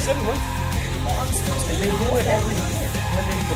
everyone. And they do it every year. When they go.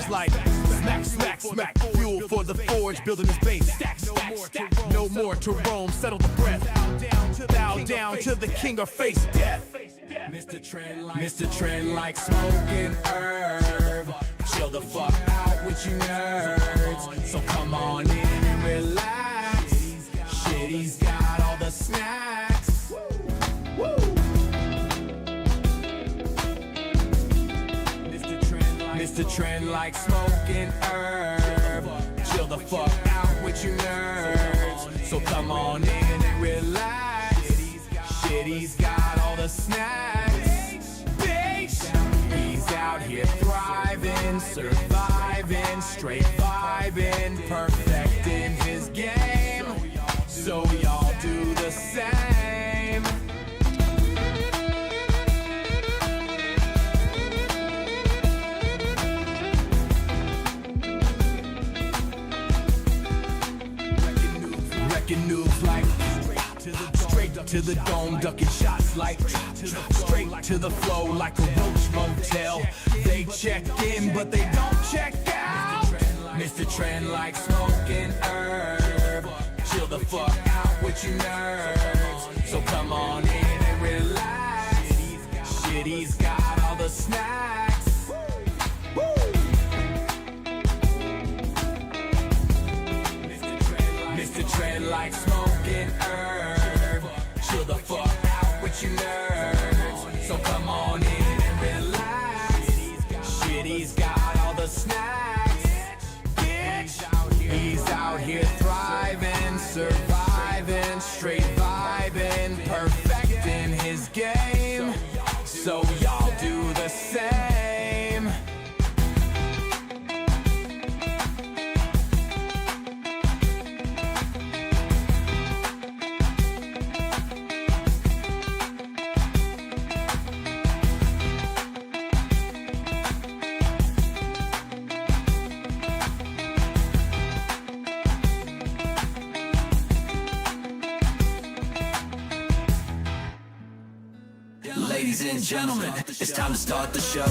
Like smack, smack, smack, fuel for the forge, building his base. Stack, stack, stack, no more to roam, settle the breath. Bow down to the king or face death. MrTrend like smoking herb. Chill the fuck out with you nerds. So come on in and relax. Shit, he's got all the snacks. Woo! MrTrend like smoking herb. Chill the fuck out with you nerds. So come on in and relax. Shit, he's got all the snacks. Bitch, he's out here thriving, surviving, straight vibing, perfecting his game. So y'all do the same. Wrecking news like straight to the dome, ducking shots like straight to the flow like a roach motel. They check in, but they don't check out. MrTrend like smoking herb. Chill the fuck out with you nerds. So come on in and relax. Shit, he's got all the snacks. MrTrend like smoking herb. Chill the fuck out with you nerds. So come on in and relax. Shit, he's got all the snacks. Bitch, he's out here thriving, surviving, straight vibing, perfecting his game. So y'all do the same. Ladies and gentlemen, it's time to start the show.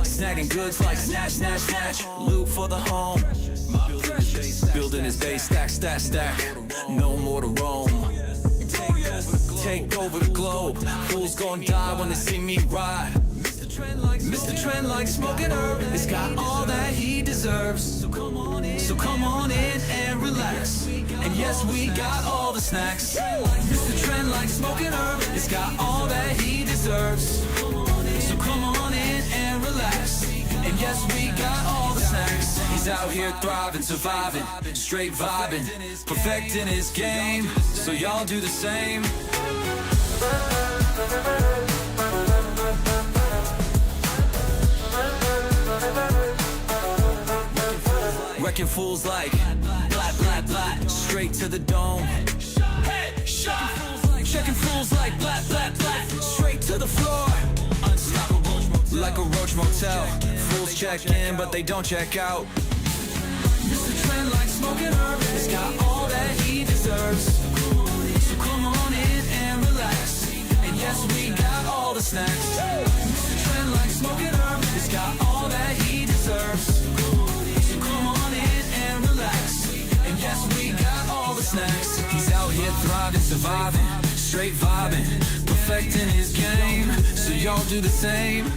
Snagging goods like snatch, snatch, snatch. Loot for the home. Building his base, stack, stack, stack. No more to roam. Take over the globe. Fools gon' die when they see me ride. MrTrend like smoking herb. It's got all that he deserves. So come on in and relax. And yes, we got all the snacks. MrTrend like smoking herb. It's got all that he deserves. So come on in and relax. And yes, we got all the snacks. He's out here thriving, surviving, straight vibing, perfecting his game. So y'all do the same. Wrecking fools like blah, blah, blah. Straight to the dome. Checking fools like blah, blah, blah. Straight to the floor. Unstoppable. Like a roach motel. Fools check in, but they don't check out. MrTrend like smoking herb. It's got all that he deserves. So come on in and relax. And yes, we got all the snacks. MrTrend like smoking herb. It's got all that he deserves. So come on in and relax. And yes, we got all the snacks. He's out here thriving, surviving, straight vibing, perfecting his game. So y'all do the same.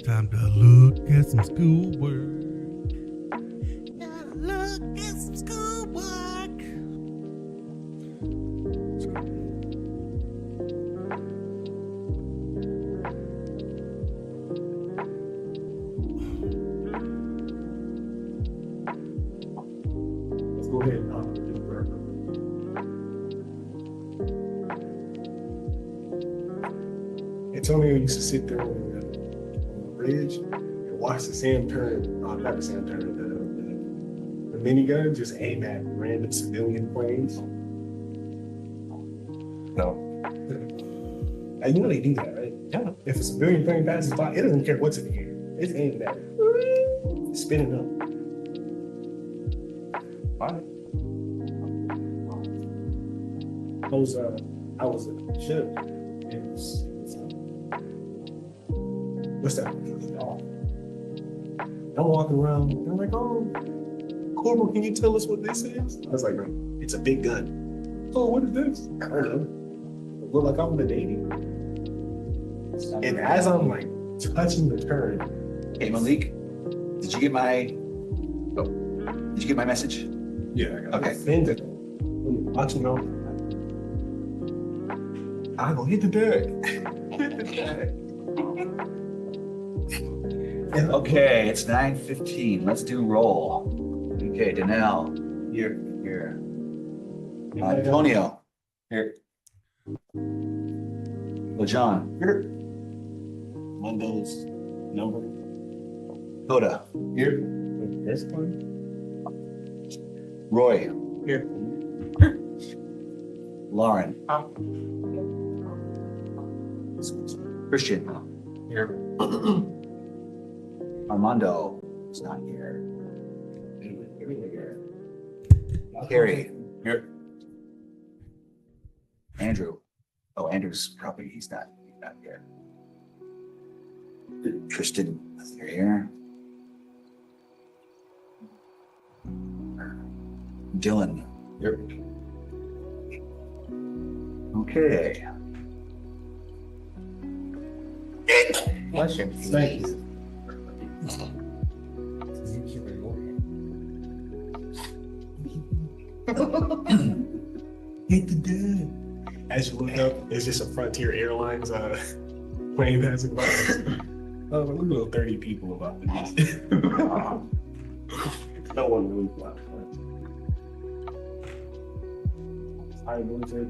Time to look at some schoolwork. Gotta look at some schoolwork. Let's go ahead and do the verb. Antonio used to sit there on the bridge and watch the Sam turn, not the Sam turn, the minigun just aim at random civilian planes. No. And you know they do that, right? Yeah. If a civilian plane passes by, it doesn't care what's in the air. It's aimed at it. Spinning up. Fine. I was a ship. What's that? I'm walking around and I'm like, oh, Corporal, can you tell us what this is? I was like, bro, it's a big gun. Oh, what is this? I don't know. It looked like I'm in the Navy. And as I'm like touching the turn, Hey Malik, did you get my message? yeah, I got Okay. offended. Watching them, I go hit the deck. Hit the deck. Okay, it's 9:15. Let's do roll. Okay, Danelle, here. Antonio, here. LeJohn, here. Mondo's number. Coda, here. This one. Roy, Here. Lauren, Christian, Here. Armando is not here. Carrie, here. Andrew. Oh, Andrew's probably he's not here. Tristan, you're here. Dylan. Here. Okay. Bless you. Thank you. Hit the dead. As you look up, it's just a Frontier Airlines plane passing by. Oh, look at little 30 people about this. No one really flies.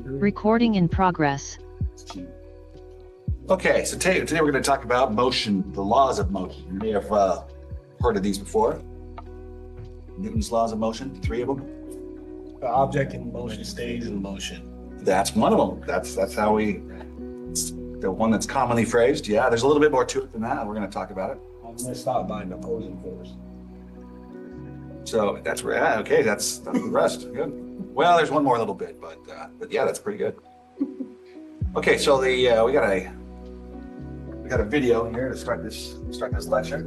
Recording in progress. Okay, so today we're going to talk about motion, the laws of motion. You may have heard of these before. Newton's laws of motion, 3 of them. The object in motion stays in motion. That's one of them. That's how it's the one that's commonly phrased. Yeah, there's a little bit more to it than that. We're going to talk about it. I'm gonna stop by Napoleon first. So that's where, okay, that's the rest. Good. Well, there's one more little bit, but yeah, that's pretty good. Okay, so we got a video here to start this lecture.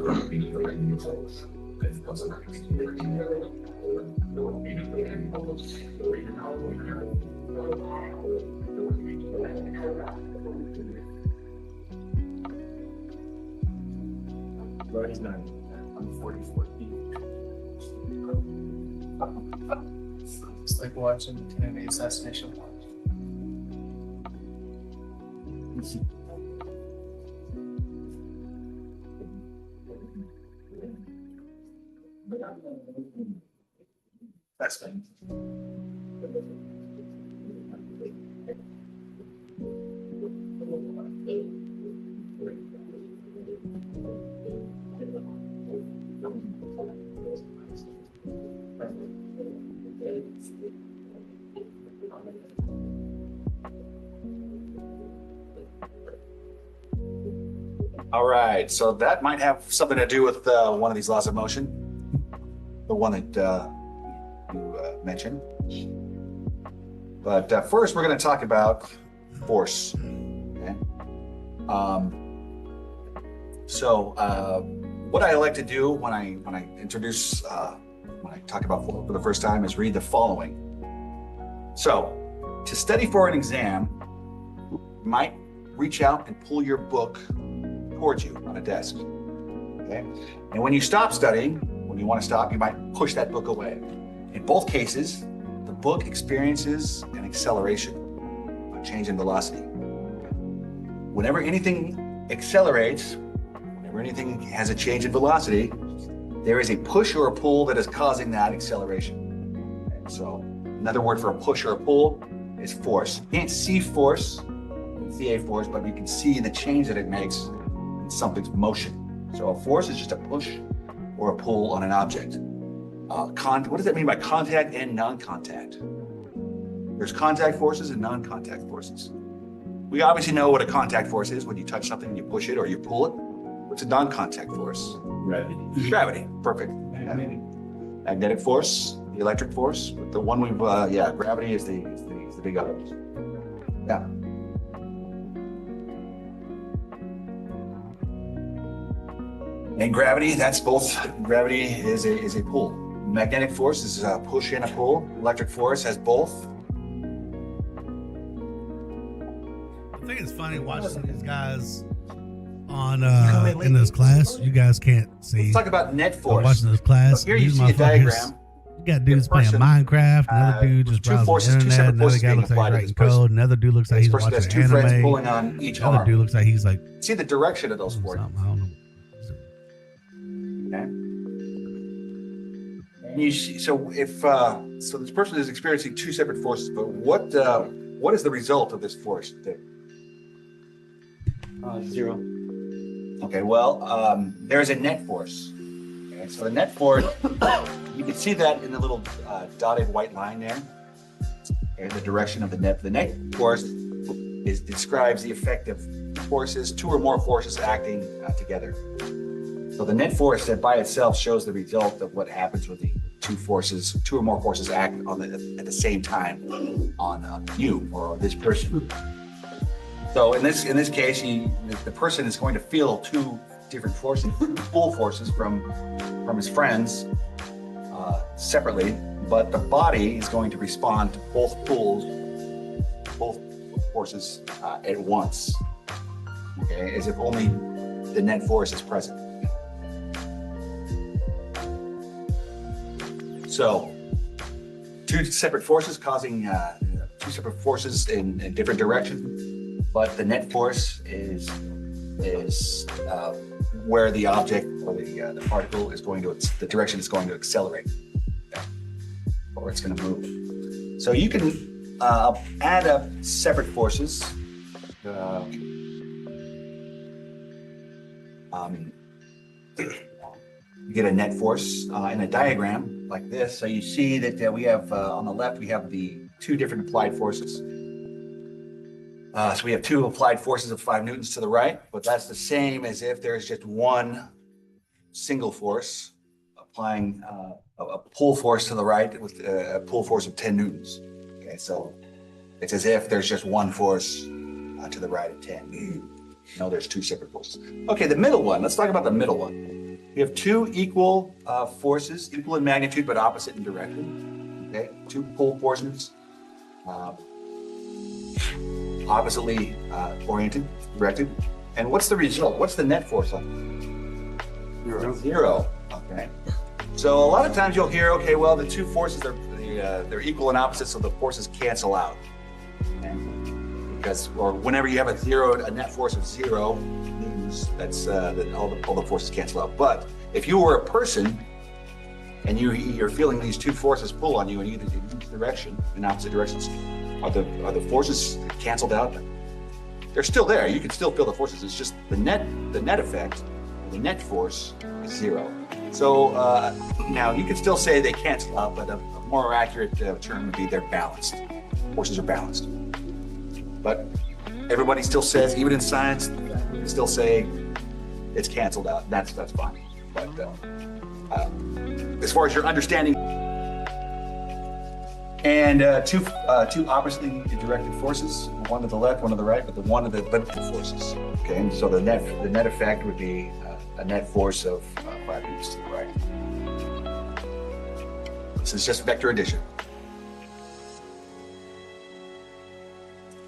Bro, he's not. I'm 44 feet. It's like watching the Kennedy assassination watch. That's fine. All right, so that might have something to do with one of these laws of motion, the one that you mentioned. But first, we're going to talk about force. Okay? What I like to do when I introduce when I talk about force for the first time is read the following. So, to study for an exam, you might reach out and pull your book towards you on a desk. Okay. And when you stop studying, when you want to stop, you might push that book away. In both cases, the book experiences an acceleration, a change in velocity. Whenever anything accelerates, whenever anything has a change in velocity, there is a push or a pull that is causing that acceleration. Okay, so another word for a push or a pull is force. You can't see force, you can see a force, but you can see the change that it makes in something's motion. So a force is just a push or a pull on an object. What does that mean by contact and non-contact? There's contact forces and non-contact forces. We obviously know what a contact force is when you touch something, you push it or you pull it. What's a non-contact force? Gravity. Gravity, perfect. Magnetic force, the electric force. But the one we've, gravity is the big other. Yeah. And gravity, that's both. Gravity is a pull. Magnetic force is a push and a pull. Electric force has both. I think it's funny watching these guys on in this class. You guys can't see. Let's talk about net force. Watching this class. So here you these see a diagram. You got dudes playing Minecraft. Another dude just two browsing forces, the two internet. separate Another forces guy being looks like applied he's to writing this code. Another dude looks like This he's person watching has two friends anime. pulling on each Another arm. dude looks like he's like See the direction of those forces. something. I don't know. Okay. And you see, so if so, this person is experiencing two separate forces. But what is the result of this force? Zero. Okay. Well, there's a net force. Okay, so the net force, you can see that in the little dotted white line there. Okay, the direction of the net. The net force describes the effect of forces, two or more forces acting together. So the net force that by itself shows the result of what happens when the two or more forces act at the same time on you or this person. So in this case, the person is going to feel two different forces, pull forces from his friends separately, but the body is going to respond to both forces at once. Okay, as if only the net force is present. So, two separate forces causing two separate forces in different directions, but the net force is where the object or the particle is going to, the direction it's going to accelerate, or it's going to move. So you can add up separate forces. You get a net force in a diagram like this. So you see that we have on the left, we have the two different applied forces. So we have two applied forces of 5 newtons to the right, but that's the same as if there's just one single force applying a pull force to the right with a pull force of 10 newtons. Okay, so it's as if there's just one force to the right of 10. No, there's two separate forces. Okay, the middle one, let's talk about the middle one. We have two equal forces, equal in magnitude, but opposite in direction. Okay, two pull forces, oppositely oriented, directed. And what's the result? What's the net force on it? Zero. Okay. So a lot of times you'll hear, okay, well, the two forces they're equal and opposite, so the forces cancel out. And or whenever you have a net force of 0 newtons, that's that all the forces cancel out. But if you were a person and you're feeling these two forces pull on you in either direction, in opposite directions, are the forces canceled out? They're still there. You can still feel the forces. It's just the net effect, the net force is 0. So now you can still say they cancel out, but a more accurate term would be they're balanced. Forces are balanced. But everybody still says, even in science, they still say it's canceled out. That's fine. But as far as your understanding, and two oppositely directed forces, one to the left, one to the right, but one of the forces. Okay, and so the net effect would be a net force of 5 newtons to the right. This is just vector addition.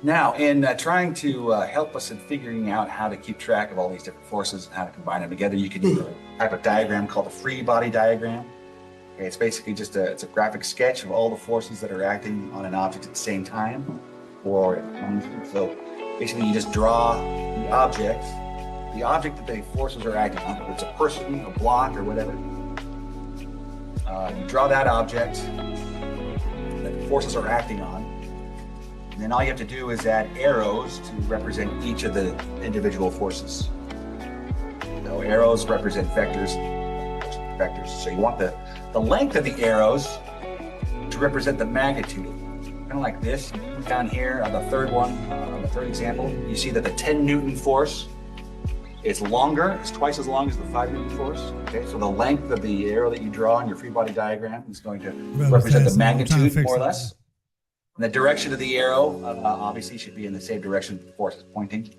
Now, in trying to help us in figuring out how to keep track of all these different forces and how to combine them together, you can use a type of diagram called the free body diagram. Okay, it's basically just it's a graphic sketch of all the forces that are acting on an object at the same time. So basically, you just draw the object that the forces are acting on, whether it's a person, a block, or whatever. You draw that object that the forces are acting on. And then all you have to do is add arrows to represent each of the individual forces. So arrows represent vectors. So you want the length of the arrows to represent the magnitude. Kind of like this. Down here on the third one, on the third example, you see that the 10 Newton force is longer. It's twice as long as the 5 Newton force. Okay, so the length of the arrow that you draw in your free body diagram is going to represent the magnitude, more or less. And the direction of the arrow obviously should be in the same direction the force is pointing.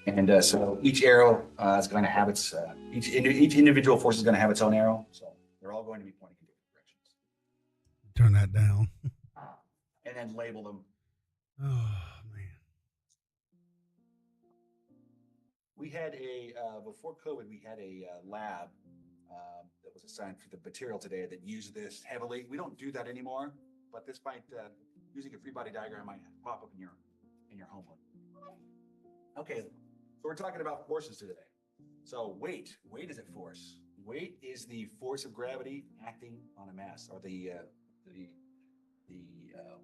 And so each arrow is going to have its, each individual force is going to have its own arrow. So they're all going to be pointing in different directions. Turn that down. And then label them. Oh, man. We had before COVID, we had a lab that was assigned for the material today that used this heavily. We don't do that anymore. But this might, using a free body diagram might pop up in your homework. Okay, so we're talking about forces today. So weight is a force. Weight is the force of gravity acting on a mass, or the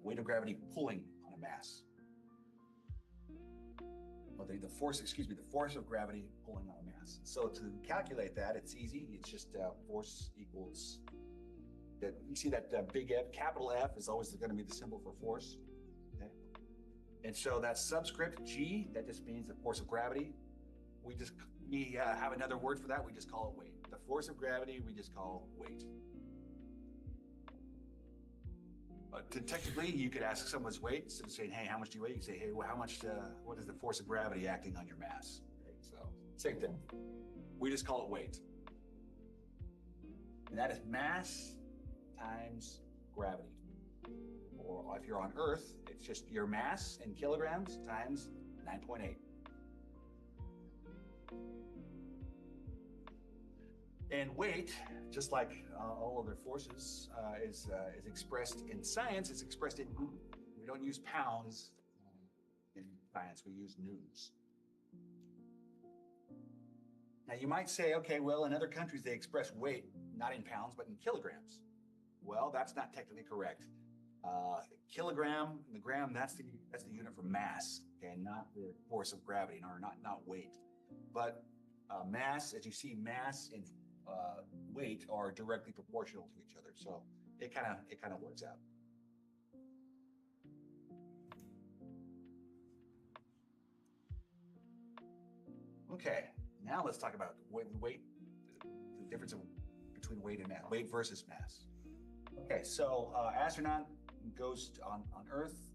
weight of gravity pulling on a mass. Or the force of gravity pulling on a mass. So to calculate that, it's easy. It's just force equals. You see that big F, capital F is always going to be the symbol for force. Okay? And so that subscript G, that just means the force of gravity. We have another word for that. We just call it weight. The force of gravity, we just call weight. But technically, you could ask someone's weight instead of saying, "Hey, how much do you weigh?" You can say, "Hey, well, how much? What is the force of gravity acting on your mass?" Okay, so same thing. We just call it weight, and that is mass times gravity. Or if you're on Earth, it's just your mass in kilograms times 9.8. And weight, just like all other forces, is expressed in science. It's expressed in Newton. We don't use pounds in science. We use newtons. Now you might say, okay, well, in other countries they express weight not in pounds but in kilograms. Well, that's not technically correct. Kilogram, the gram, that's the unit for mass, okay, not the force of gravity, or not weight. But mass, as you see, mass and weight are directly proportional to each other, so it kind of works out. Okay, now let's talk about weight, the difference between weight and mass, weight versus mass. Okay, so astronaut goes on Earth,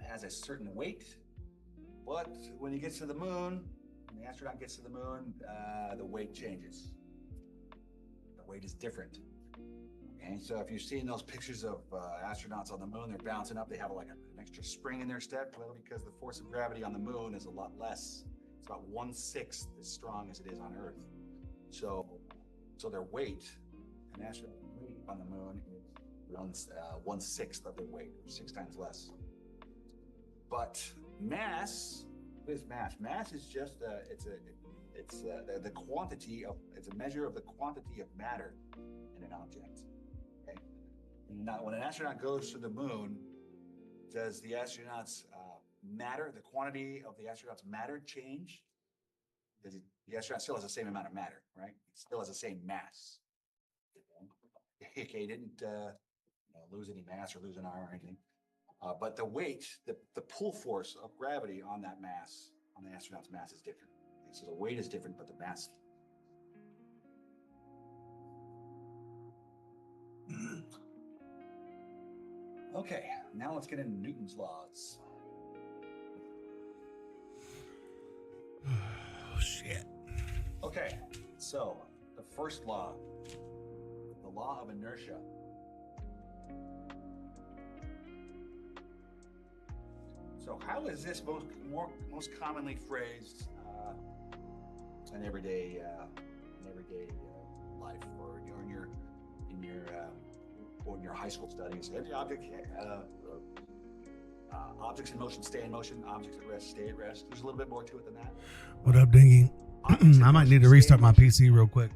has a certain weight, but when he gets to the moon, when the astronaut gets to the moon, the weight changes. The weight is different. Okay, so if you've seen those pictures of astronauts on the moon, they're bouncing up, they have like an extra spring in their step, well, because the force of gravity on the moon is a lot less. It's about 1/6 as strong as it is on Earth. So their weight, an astronaut weight on the moon is 1/6 of their weight, or 6 times less. But mass, what is mass? Mass is just the quantity of, it's a measure of the quantity of matter in an object. Okay. Now, when an astronaut goes to the moon, does the astronauts matter? The quantity of the astronauts' matter change? The astronaut still has the same amount of matter, right? It still has the same mass. Okay, he didn't lose any mass or lose an arm or anything. But the weight, the pull force of gravity on that mass, on the astronaut's mass, is different. Okay, so the weight is different, but the mass. Okay, now let's get into Newton's laws. Oh, shit. Okay, so the first law, the law of inertia. So how is this most commonly phrased in everyday life, or in your high school studies? Every object, objects in motion stay in motion. Objects at rest stay at rest. There's a little bit more to it than that. What up, Dingy? I might need to restart my PC real quick.